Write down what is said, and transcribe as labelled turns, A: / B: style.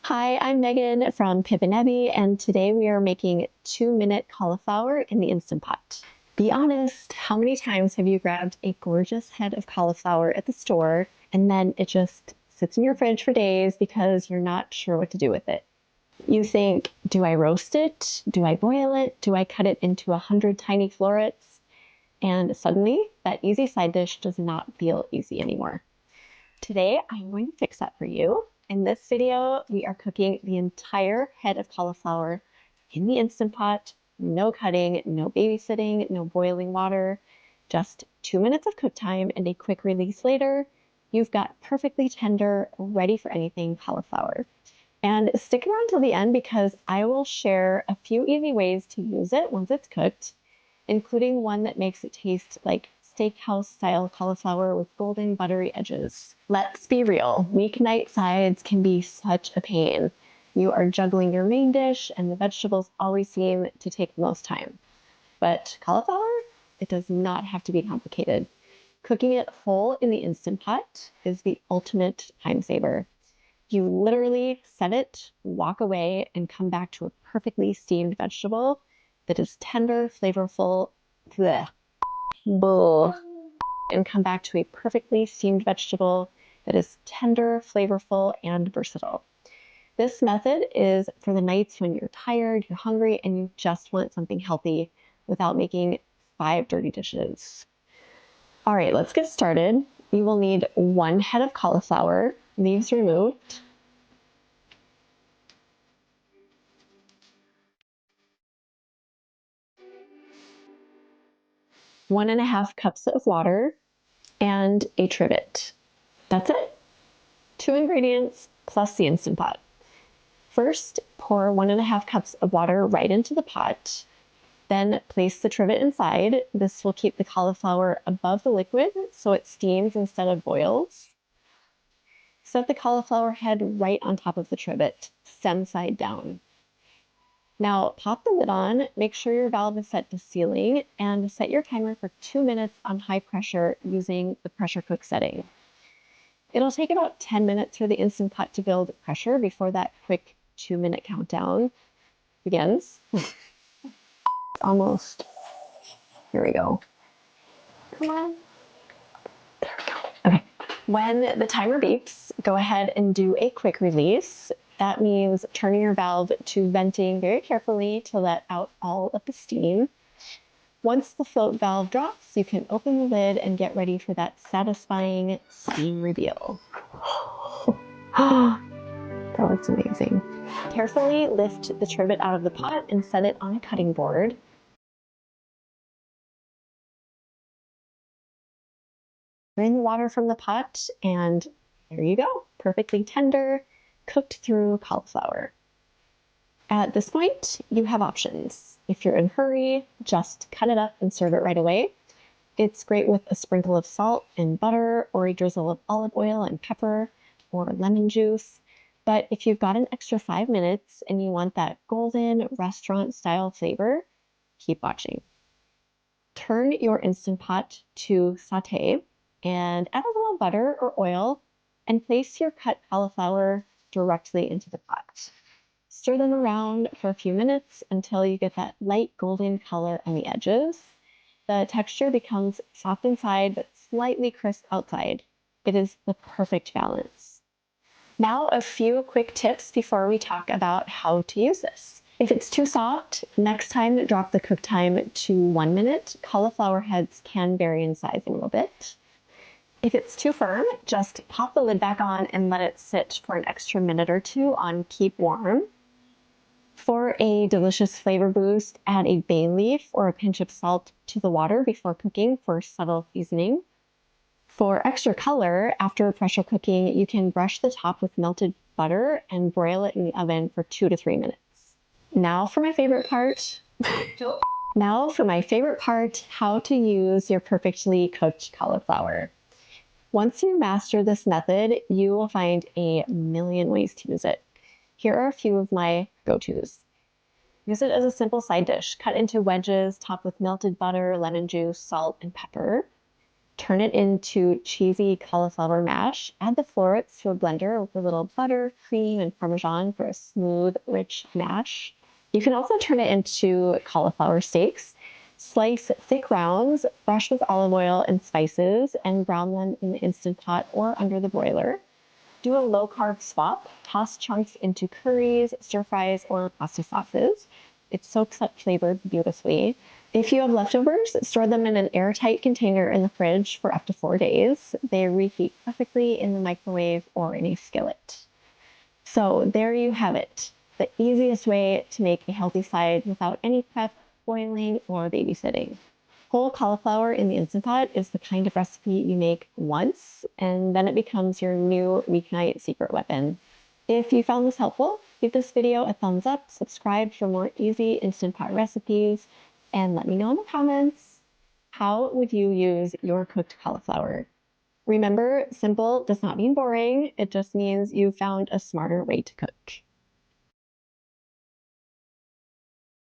A: Hi, I'm Megan from Pip and Ebby, and today we are making 2-minute cauliflower in the Instant Pot. Be honest, how many times have you grabbed a gorgeous head of cauliflower at the store and then it just sits in your fridge for days because you're not sure what to do with it? You think, do I roast it? Do I boil it? Do I cut it into 100 tiny florets? And suddenly, that easy side dish does not feel easy anymore. Today, I'm going to fix that for you. In this video, we are cooking the entire head of cauliflower in the Instant Pot. No cutting, no babysitting, no boiling water, just 2 minutes of cook time and a quick release later. You've got perfectly tender, ready for anything cauliflower. And stick around till the end because I will share a few easy ways to use it once it's cooked, including one that makes it taste like steakhouse-style cauliflower with golden, buttery edges. Let's be real, weeknight sides can be such a pain. You are juggling your main dish, and the vegetables always seem to take the most time. But cauliflower, it does not have to be complicated. Cooking it whole in the Instant Pot is the ultimate time saver. You literally set it, walk away, and come back to a perfectly steamed vegetable that is tender, flavorful, bleh, and come back to a perfectly steamed vegetable that is tender, flavorful, and versatile. This method is for the nights when you're tired, you're hungry, and you just want something healthy without making 5 dirty dishes. All right, let's get started. You will need 1 head of cauliflower, leaves removed, 1½ cups of water, and a trivet. That's it. 2 ingredients plus the Instant Pot. First, pour 1½ cups of water right into the pot. Then place the trivet inside. This will keep the cauliflower above the liquid so it steams instead of boils. Set the cauliflower head right on top of the trivet, stem side down. Now pop the lid on, make sure your valve is set to sealing, and set your timer for 2 minutes on high pressure using the pressure cook setting. It'll take about 10 minutes for the Instant Pot to build pressure before that quick 2-minute countdown begins. Almost. Here we go. Come on. There we go. Okay. When the timer beeps, go ahead and do a quick release. That means turning your valve to venting very carefully to let out all of the steam. Once the float valve drops, you can open the lid and get ready for that satisfying steam reveal. That looks amazing. Carefully lift the trivet out of the pot and set it on a cutting board. Drain the water from the pot, and there you go. Perfectly tender, cooked through cauliflower. At this point, you have options. If you're in a hurry, just cut it up and serve it right away. It's great with a sprinkle of salt and butter, or a drizzle of olive oil and pepper, or lemon juice. But if you've got an extra 5 minutes and you want that golden restaurant-style flavor, keep watching. Turn your Instant Pot to Sauté and add a little butter or oil and place your cut cauliflower directly into the pot. Stir them around for a few minutes until you get that light golden color on the edges. The texture becomes soft inside but slightly crisp outside. It is the perfect balance. Now a few quick tips before we talk about how to use this. If it's too soft, next time drop the cook time to 1 minute. Cauliflower heads can vary in size a little bit. If it's too firm, just pop the lid back on and let it sit for an extra minute or 2 on keep warm. For a delicious flavor boost, add a bay leaf or a pinch of salt to the water before cooking for subtle seasoning. For extra color, after pressure cooking, you can brush the top with melted butter and broil it in the oven for 2 to 3 minutes. Now for my favorite part. How to use your perfectly cooked cauliflower. Once you master this method, you will find a million ways to use it. Here are a few of my go-tos. Use it as a simple side dish. Cut into wedges, topped with melted butter, lemon juice, salt, and pepper. Turn it into cheesy cauliflower mash. Add the florets to a blender with a little butter, cream, and Parmesan for a smooth, rich mash. You can also turn it into cauliflower steaks. Slice thick rounds, brush with olive oil and spices, and brown them in the Instant Pot or under the broiler. Do a low-carb swap. Toss chunks into curries, stir fries, or pasta sauces. It soaks up flavor beautifully. If you have leftovers, store them in an airtight container in the fridge for up to 4 days. They reheat perfectly in the microwave or in a skillet. So there you have it. The easiest way to make a healthy side without any prep, boiling, or babysitting. Whole cauliflower in the Instant Pot is the kind of recipe you make once, and then it becomes your new weeknight secret weapon. If you found this helpful, give this video a thumbs up, subscribe for more easy Instant Pot recipes, and let me know in the comments, how would you use your cooked cauliflower? Remember, simple does not mean boring. It just means you found a smarter way to cook.